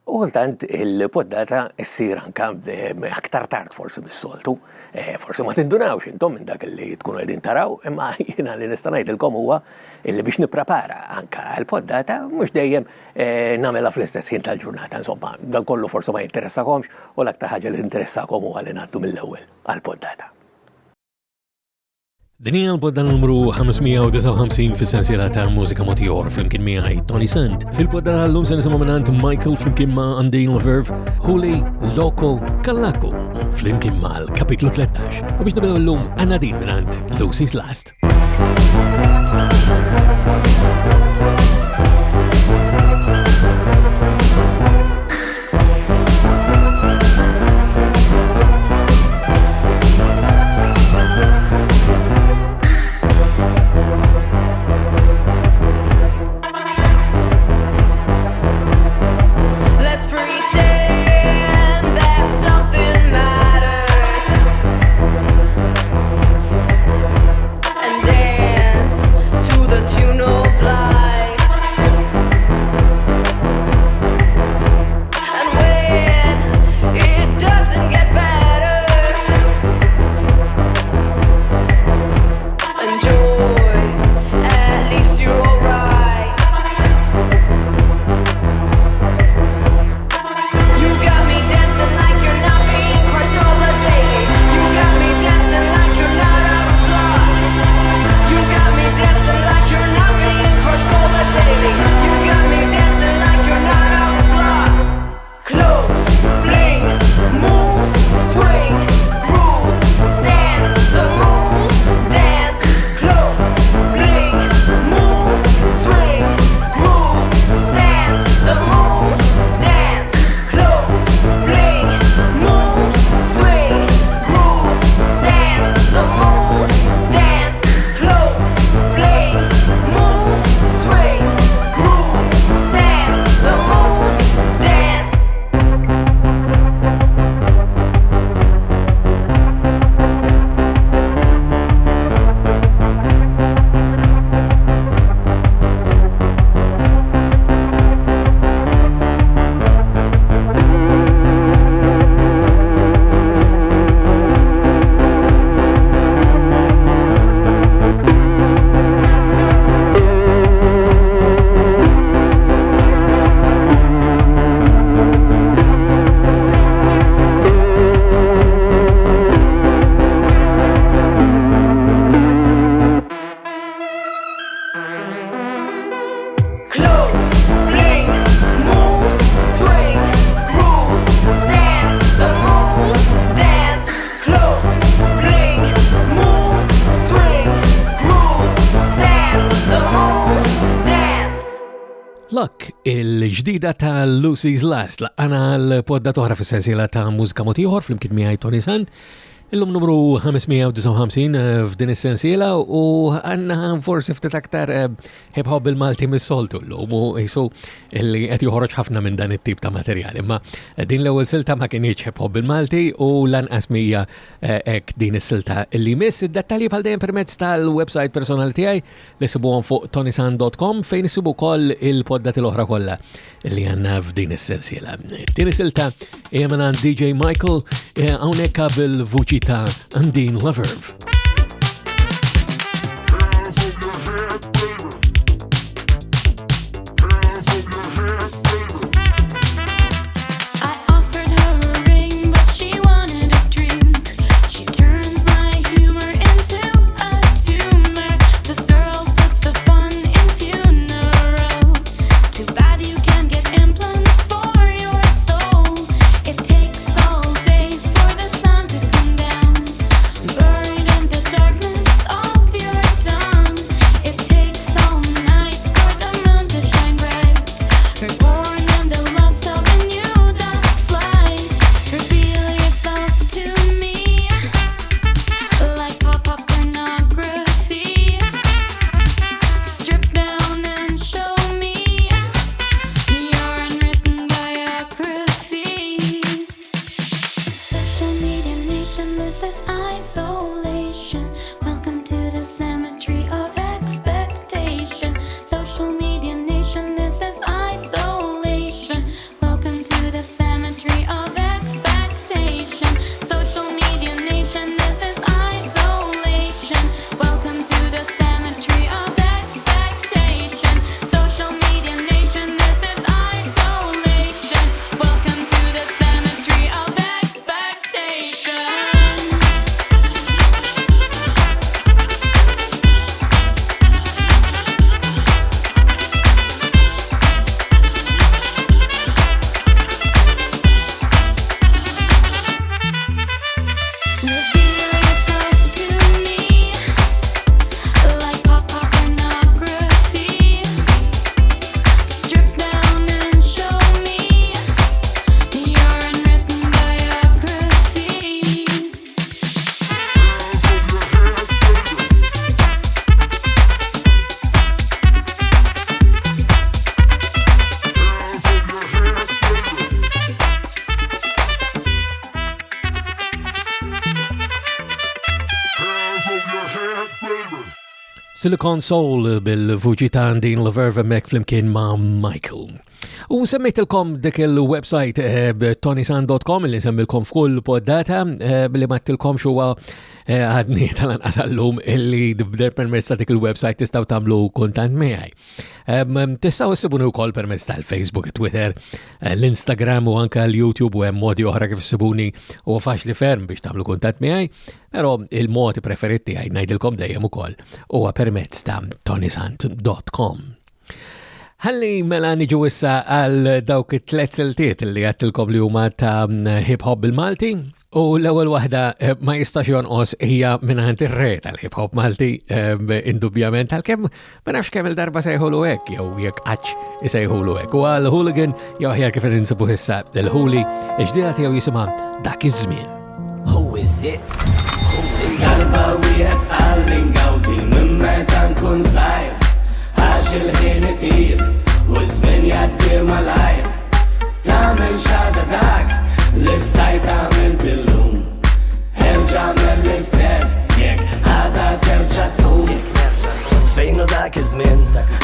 U kultant il-poddata ssir anke aktar tard forsi mis-soltu. Forsi ma tindunawx intom minn dak li tkunu qegħdin taraw, imma jiena li nista' ngħidilkom huwa illi biex nipprepara anke l-poddata mhux dejjem nagħmilha fl-istess ħin tal-ġurnata. Insomma, dan kollu forsi ma jinteressakomx u l-aktar ħaġa li interessakom huwa li ngħaddu mill-ewwel għall-poddata. Din hija l-podda numru 559 fis-sensiela tal-mużika motiħor flimkien miegħi Tony Sant. Fil-podda tal-lum se nisimgħu mingħand Michael flimkien ma' Undine Laverve, Holy, Loco, Kallaku flimkien mal-kapitlu 13. U biex nibdew llum għandna din mingħand Lucy's Last. Il-ġdida ta' Lucy's Last laqana l-podda toħra fis-sensiela ta' mużika motiħor flimkien miegħi Tony Sant. Illum numru 559 f'din is-sensiela u għandna forsi ftit aktar hip-hop bil-Malti mis-soltu llum u jisu li qed joħroġ ħafna minn dan it-tip ta' materjali. Imma din l-ewwel silta ma kienx hip-hop bil-Malti u lanqas mija hekk din is-silta li miss id-dettalji bħal dejjem permezz tal-website personali tiegħi li sibuhom fuq tonysan.com fejn isibu wkoll il-poddati l-oħra kollha li għandna f'din is-sensiela. Din is-silta hija minn DJ Michael hawnhekk bil-vuċi ta' Undine Laverve. Buried in Silicon Soul bil-vuċi ta' Dean LaVerve mek flimkien ma' Michael. U semmejtilkom dik il-website tonysan.com li semmilkom f'kull poddata billi mattilkom xuwa għadni tal-anqasallum illi dibder permezz ta' dik il-website tistaw tamlu kontant miegħi. Tistaw issibuni wkoll permezz tal-Facebook, Twitter, l-Instagram u anka l-YouTube u hemm modi oħra kif issibuni u faċli ferm biex tagħmlu kuntatt miegħi, però il-modi preferiti għaj ngħidilkom dejjem ukoll huwa permezz ta' tonysan.com. Ħalli mela niġu issa għal dawk it-tlet siltiet li għattilkom li huma ta' hip-hop bil-Malti u l-ewwel waħda ma jistax jonqos hija mingħand ir-re tal-hip-hop Malti indubjament għalkemm ma nafx kemm il-darba sejħulu hekk jew jekk qatt isejħulu hekk. U għal Hooligan jew aħjar kif insibu issa il-Hooli ġdida tiegħu jisimha Dak iż-żmien. Who is it? Darba wieħed qal li ngawdi minn meta nkun żgħir għax il-ħin itir u żmien jgħaddi malajr tagħmel xada dak li stajt għamilt illum erġa' mill-istess jekk ħada terġa' tqum fejn u dak iż-żmien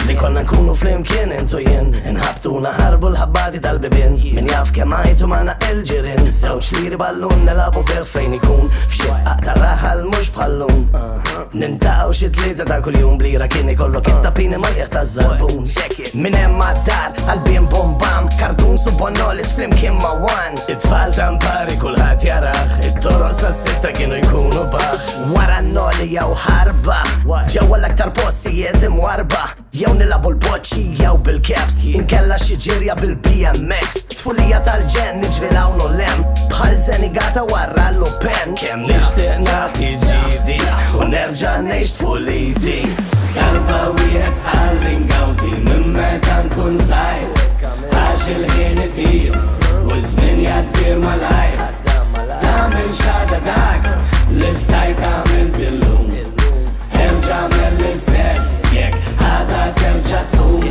li konna nkunu flimkien intu jien inħabtuna ħarbu l-ħabbati tal-bibien min jaf kemm għajtu ma il-ġirien żewġ liri ballun nilagħbu bih fejn ikun f'xi sqaq tar-raħal mhux bħallum nintaqgħu xi tlieta ta' kuljum blira kien ikollok it-tapini maljeħ taż-żarbun min hemm għad-dar qalbien bombam kartun subbonolis flimkien ma' wan it-tfal ta' mpari kulħadd jarah it-toros tas-sitta kienu jkunu baħ wara n-noli jew ħarba ġewwa l-aktar postijiet imwarba jew nilabu l-boċċi jew bil-caps inkella xi ġirja bil-BMX tfulija tal-ġen niġri lawn u lem bħal Zenigata warra l-Pen kemm nixtieq nagħti ġidi u nerġa' ngħix tfuliti darba wieħed qal li ngawdi minn meta nkun żgħir għax il-ħin itir u żmien jgħaddi malajr tagħmel xada dak li stajt għamilt illum erġa' mill-istess jekk ħada terġa' tqum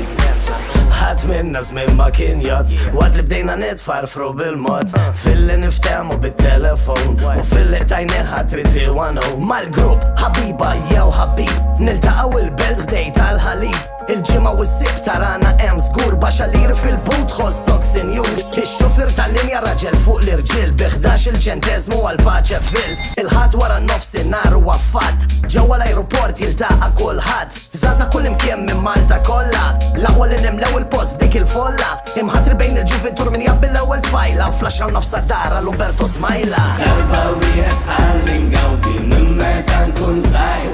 ħadd minna żmien ma kien jgħod waqt li bdejna nitfarfru bil-mod fil-li niftehmu bit-telefon u fil-li tajnieħa 3310 mal-grupp ħabiba jew ħabib niltaqgħu il-belt ħdej tal-ħalib il-ġimgħa u s-sibt tarana hemm żgur baxalir fil-but ħossok sinjur ix-xufir tal-linja raġel fuq l-irġiel bi 11 il-ċenteżmu għal paċe fil il-ħadd wara n-nofsinhar huwa fatt ġewwa l-ajruport jiltaqa' kulħadd żgħażagħ kull imkien minn Malta kollha l-aqwa li nimlew il-post b'dik il-folla imħattri bejn il-ġuventur min jabbil l-ewwel tfajla nflaxxaw nofsa d-dar għal Umberto Smajla darba wieħed qal li ngawdi minn meta nkun żgħir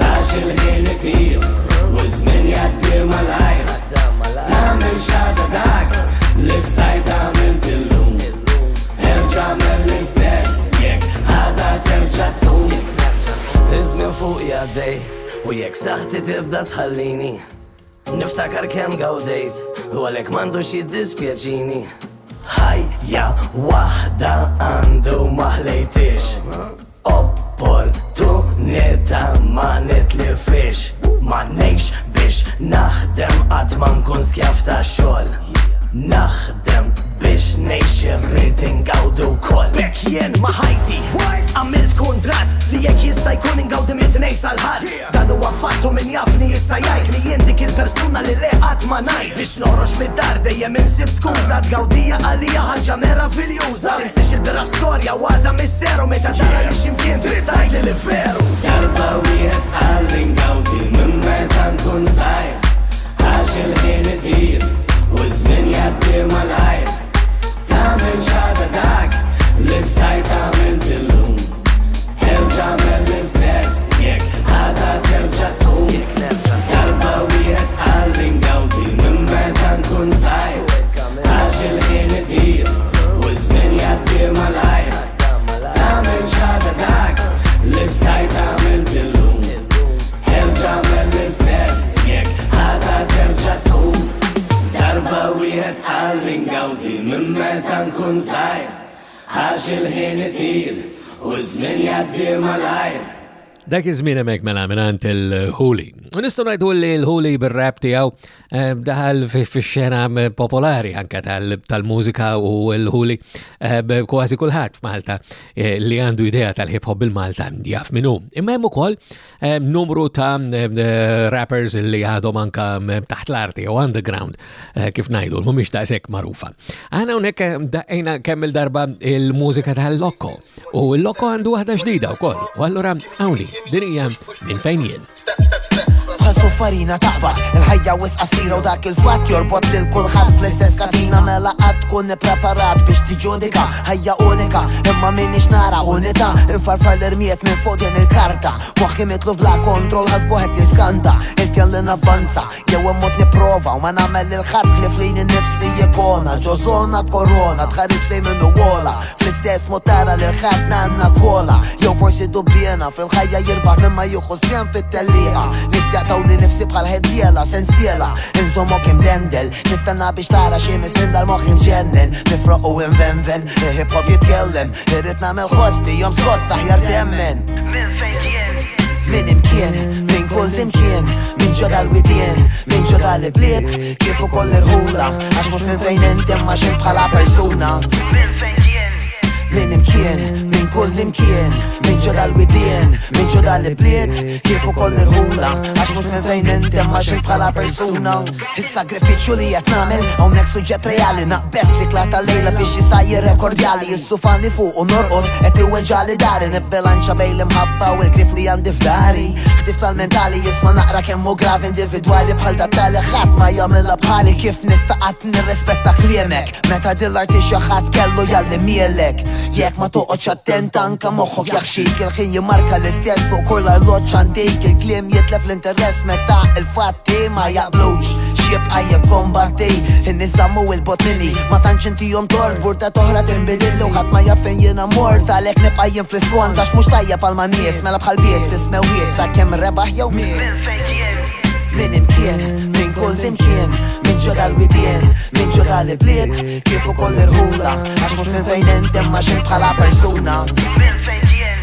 għax il-ħin itir u żmien jgħaddi malajr tagħmel xada dak li stajt għamilt illum erġa' mill-istess jekk ħada terġa' tqum iż-żmien fuq jgħaddej u jekk saħħti tibda tħallini niftakar kemm gawdejt u għalhekk m'għandux jiddispjaċini ħajja waħda għandu ma ħlejtix opportunità ma nitlifix ma ngħix biex naħdem qatt ma nkun skjaf ta' xogħol naħdem biex ngħix irrid ingawdu wkoll bekk jien ma' ħajti għamilt kuntratt li jekk jista' jkun ingawdi mit-tnejn sal-ħadd dan huwa fatt u min jafni jista' jgħid li jien dik il-persuna li qatt ma ngħid biex noħroġ mid-dar dejjem insib skuża tgawdija għalija ħaġa meraviljuża tinsix il-bira storja u għadha misteru meta tara li x'imkien trid tgħidli li veru darba wieħed qal li ngawdi minn meta nkun żgħir għax il-ħin itir u żmien jgħaddi malajr tagħmel xada dak li stajt għamilt illum erġa' mill-istess jekk ħada terġa' tqum darba wieħed qal li ngawdi minn meta nkun żgħir għax il-ħin itir u żmien jgħaddi malajr tagħmel xada dak li stajt għamilt illum erġa' mill-istess jekk ħada terġa' tqum darba wieħed qal li ngawdi minn meta nkun żgħir għax il-ħin itir u żmien jgħaddi malajr Dak iż-żmien hemmhekk mela mingħand il-Hooli. U nistgħu ngħidu li l-Hooli bir-rap tiegħu daħal fix-xena popolari anke tal-mużika u l-Hooli kważi kulħadd f'Malta li għandu idea tal-hip hop bil-Malta jaf min hu. Imma hemm ukoll numru ta' rappers li għadhom anke taħt l-arti u underground kif ngħidu mhumiex daqshekk magħrufa. Aħna hawnhekk daqqiegħna kemm il-darba il-mużika tal-Lokko u l-Lokko għandu waħda ġdida wkoll. U allura hawnli din hija minn fejn jien. Bħal farina taqbad, il-ħajja wis qasira u dak il-fatt jorbot lil kulħadd fl-istess katina mela qatt tkun preparat biex tiġudika ħajja unika imma minix nara unità infarfar l-irmiet minn fuq din il-karta moħħi mitlu bla kontrol ħasbu qed niskanta il-kien li navvanza jew immut nipprova u ma nagħmel lil ħadd ħlief lejn innifsi jekona ġożona korona tħares lejn minnu wola fl-istess mod tara lil ħadd nanna kola jew forsi dubjena fil-ħajja jirbaħ minn ma jieħu sjem fit-tellieqa nisjaqtaw li nifsi bħal ħeddiela sensiela inżommok imdendel nistanna biex tara xi minn dal-moħħ imġennen nifroq u invenven il-hip hop jitkellem irrid nagħmel ħosti jom skost aħjar temmen minn fejn kien min imkien min kull imkien min ġoda l-widien min ġoda l-bliet kif ukoll irħula għax mhux minn fejn inti ma xint bħala persuna minn fejn kien min imkien min kull imkien min ġoda l-widien min ġoda l-bliet kif ukoll irħula għax mhux minn fejn inti ma xint bħala persuna is-sagrifiċċju li qed nagħmel hawnhekk suġġett reali naqbess li klata lejla biex jista' jirrekordjali jissufani fuq u norqod qed iweġġali dari nibbilanċa bejn l-imħabba u l-grif li għandi f'dari ħtif tal-mentali jisma' naqra kemm hu grav individwali bħal dak tal-ħadd ma jagħmilha bħali kif nista' qatt nirrispetta kliemek meta dil-artist xi ħadd kellu jalli mielek jekk ma toqgħodx attent anke moħħok jaħxik il-ħin jimmarka l-istess fuq kull arloġġ għandek il-kliem jitlef l-interess meta il-fatti ma jaqblux x'jibqa' jikkombatti in-niżammu il-botnini ma tantx intihom tort burta toħra tinbidillu ħadd ma jaf fejn jiena mort għalhekk nibqa' jien fl-isfond għax mhux tajjeb għal nies mela bħal bies tismew wies sakemm rebaħ jew min fejn kien min imkien min kull imkien min ġoda l-widien min ġoda l-bliet kif ukoll irħula għax mhux minn fejn inti ma xint bħala persuna min fejn kien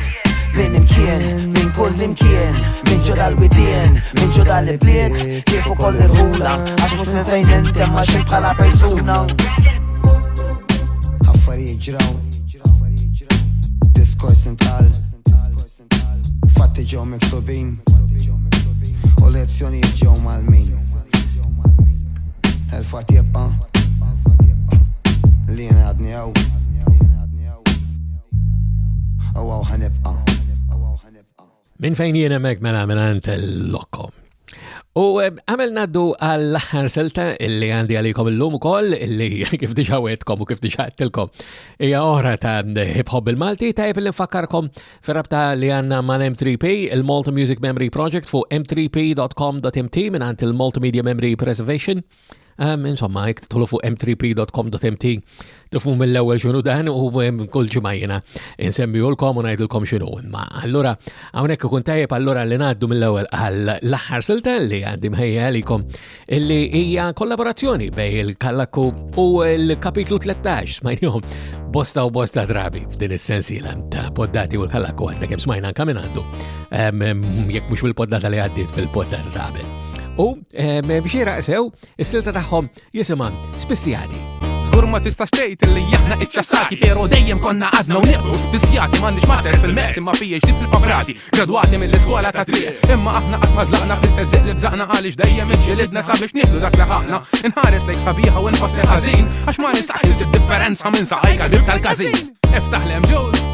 min imkien min kull imkien min ġoda l-widien min ġoda l-bliet kif ukoll irħula għax mhux minn fejn inti ma xint bħala persuna affarijiet ġraw diskors intal fatti ġew miktubin u lezzjonijiet ġew malmin il-fatt jibqa' li jien għadni hawn u ħanibqa' Minn fejn jien hemmhekk mela mingħand il-Lokko. U għamel naddu għall-aħħar silta illi għandi għalikom il-lum ukoll illi kif diġà wetkom u kif diġà għedtilkom hija oħra ta' hip hop bil-Malti tajjeb li nfakkarkom fir-rabta li għandna mal-M3P il-Malta Music Memory Project fuq m3p.com.mt mingħand il-Multimedia Memory Preservation. Insomma, jek titħlu fuq m3p.com.mt tifmu mill-ewwel x'inhu dan u kull ġimgħa insemmihulkom u ngħidulkom x'inhu. Ma allura hawnhekk ikun tajjeb allura li ngħaddu mill-ewwel għall-aħħar silta li għandi mħejja għalikom illi hija kollaborazzjoni bejn il-Kallaku u l-kapitlu 13 smajnihom bosta u bosta drabi f'din is-sensiela ta' poddati u l-Kallaku għandek hemm smajna anke minn għandu jekk mhux fil-poddata li għaddiet fil-poddata ta' qabel. U biex jiraqsew, is-silta tagħhom jisimha Spissjati. Skur ma tistax tgħid illi aħna iċċassati pero dejjem konna għadna u nieqdu spissjati m'għandix masters fil-mezz imma PhD fil-operati gradwati mill-iskola ta' triq imma aħna qatt ma żlaqna bl-istess żeq li bżaqna għaliex dejjem inġilidna sabiex nieħdu dak li ħaqna inħares lejk sabiħa u nħossni ħażin għax ma nistax insib differenza minn saqajka dib tal-każin. Iftaħ l-Jones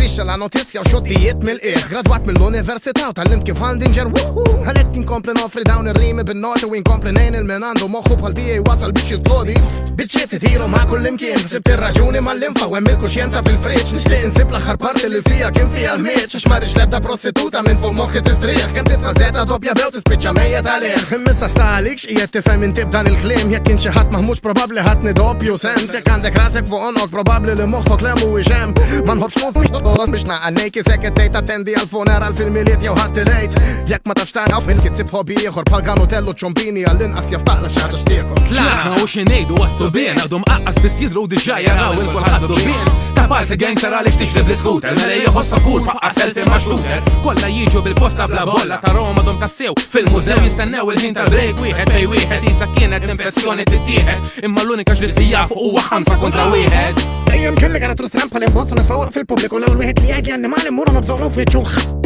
Strisċa la notizja u xoddijiet mill-qiegħ gradwat mill-università u tal-limt kif għandinġer għalhekk inkompli nofri dawn ir-rimi bin-noti u inkompli ngħin il-min għandu moħħu bħal tiegħi wasal biex jisplodi biċċiet itiru ma' kull imkien sibt ir-raġuni mal-linfa u hemm il-kuxjenza fil-friġġ nixtieq insib l-aħħar parti li fija kien fiha l-mieċ għax ma rridx l-ebda prostituta minn fuq moħħi tistrieħ kemm titfa' żeta doppja bew tispiċċa mejjed għalih imissa sta għalik x'qiegħed tifhem intib dan il-kliem jekk kien xi ħadd maħmux probabbli ħadni doppju sens jekk għandek rasek fuq onok probabbli li moħħok le mhuwiex hemm ma nħobbx biex naqannejki sekket tejt attendi għal-funeral fil-miliet jew ħadd irejt jekk ma tafx tara fil kitsib hobby ieħor bħal Ganutello ċompini għall-inqas jaftaqla xi ħaġa xtieqhom. Tlaqna u xi ngħidu għas-subien għadhom qaqqas biss jidhru diġà jaraw il-kulħadd dubien ta' palsi gangster għalix tixrib l-scooter Mela jħossa kull faqqa selfie ma' shooter Kolla jiġu bil-posta bla bolla ta' Roma dom tassew Fil-mużew jistennew il-ħin tal-break wieħed fej wieħed jisa kienet l-infezzjoni tittieħed Imma l-unika ġdid hija fuq huwa 5 kontra 1 Dejjem kelli karattru strampa li nbossu nitfawwaq fil-pubbliku l-ewwel wieħed li jgħid li annimali mmuru nabżolu fiċċu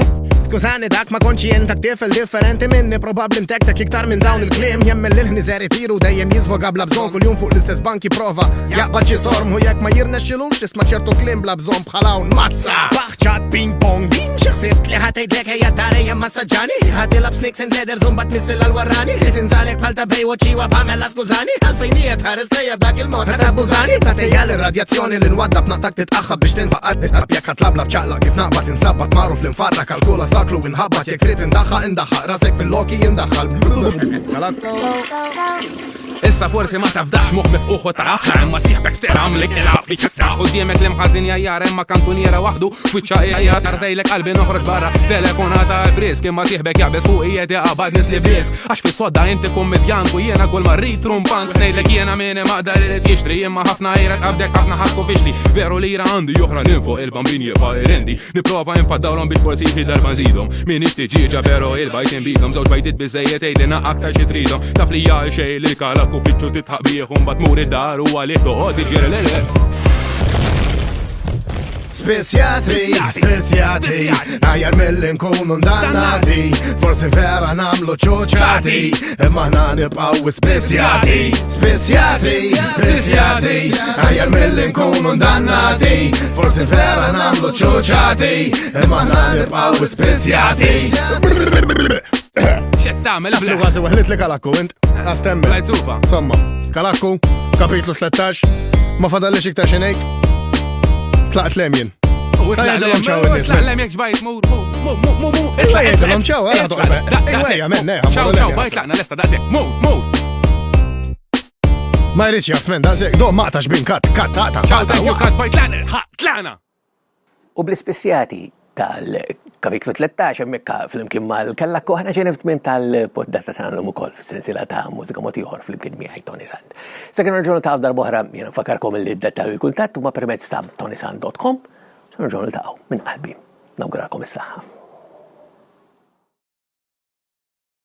Skużani dak ma konċi jentak tifel differenti minni Probabli mtektek iktar minn dawn il-klim Jemmel l-ħniżeri tiru dejjem jizvoga bla bżon Kull jum fuq l-istess banki prova Jaqbad xi sorm u jekk ma jirnexxilux tisma' ċertu klim bla bżon bħal hawn mazza Baħċat ping pong din xi ħsibt li ħatejdlek hija darejjem massaġġani Ħatilab snakes and leathers u mbagħad missil għall-warrani Li tinżalek bħal ta' bej ċiwa bħamella skużani Għalfejn hija tħares lejja b'dak il-mod ħata abbużani Tatejja l-irradjazzjoni li nwaddab naqtak titqaħħab biex tinsaqad Jekk ħatlabla bċaqla kif naqbad insabbat magħruf l-infarra kalkula staklu inħabbat jekk trid indaħħa rasek fil-loki jindaħħal Issa forsi ma tafdax muħ mifquħ u taraħħa Imma siħbek steram li kilaf li kissaħ U diemek l-imħazin jajjar imma kantuniera wahdu Fwiċċa jajjar tardejlek qalbi noħroġ barra Telefonata għal-frisk imma siħbek jaqbes fuq jiet jaqbad nis li brisk Għax fi sodda inti kummedjan u jiena kull marrit trumpan Nejlek jiena minni maqdar li tjixtri Imma ħafna jajrat qabdek ħafna ħakku fiċli Veru li jira għandi juħra ninfuq il-bambin jibqa jirendi Niprofa infadawlom biex forsi jixi darba nżidhom Min ixti ġiġa pero il-bajt inbidhom Zawġ bajtit bizzejiet ejdina aktar xi tridhom Taf li jgħal xej li kalak u fitxu titħaq bieħum bat muri dar u għalih toqgħod iġir l-elħet Spezzjati, għajar mill-nkunu ndannati Forsi vera namlu ċoċati Imma ħna nibqaw spezzjati għajar mill-nkunu ndannati Forsi vera namlu ċoċati Imma ħna nibqaw spezzjati Xettamel Flu għazi waħlit li kalakku, int Astemmi Lajzufa Somma, kalakku, kapitlu 13 Ma fadallix iktar xenejk Tlaqt lemjen Tlaqt lemjek ġbajt mur Tlaqt ċaw, għara toqbe Iwejja, menne ċaw, bajt laqna l-esta daqsek Mur Ma jriċ jaff men, daqsek Do maqtax bin kat ċaw, kat bajt laqna U bl-ispessjati tal-kapitlu 13 hemmhekk flimkien mal-Kellakku ħana ġeneft minn tal-poddata tagħhom ukoll fis-sensiela ta' mużika mod ieħor flimkien miegħi Tony Sant. Sakemm nerġgħu ta' darb'oħra jiena nfakkarkom li d-dettall il-kuntatt huma permezz ta' tonysant.com. Se nerġgħu niltaqgħu minn qalbi. Nawguralkom is-saħħa.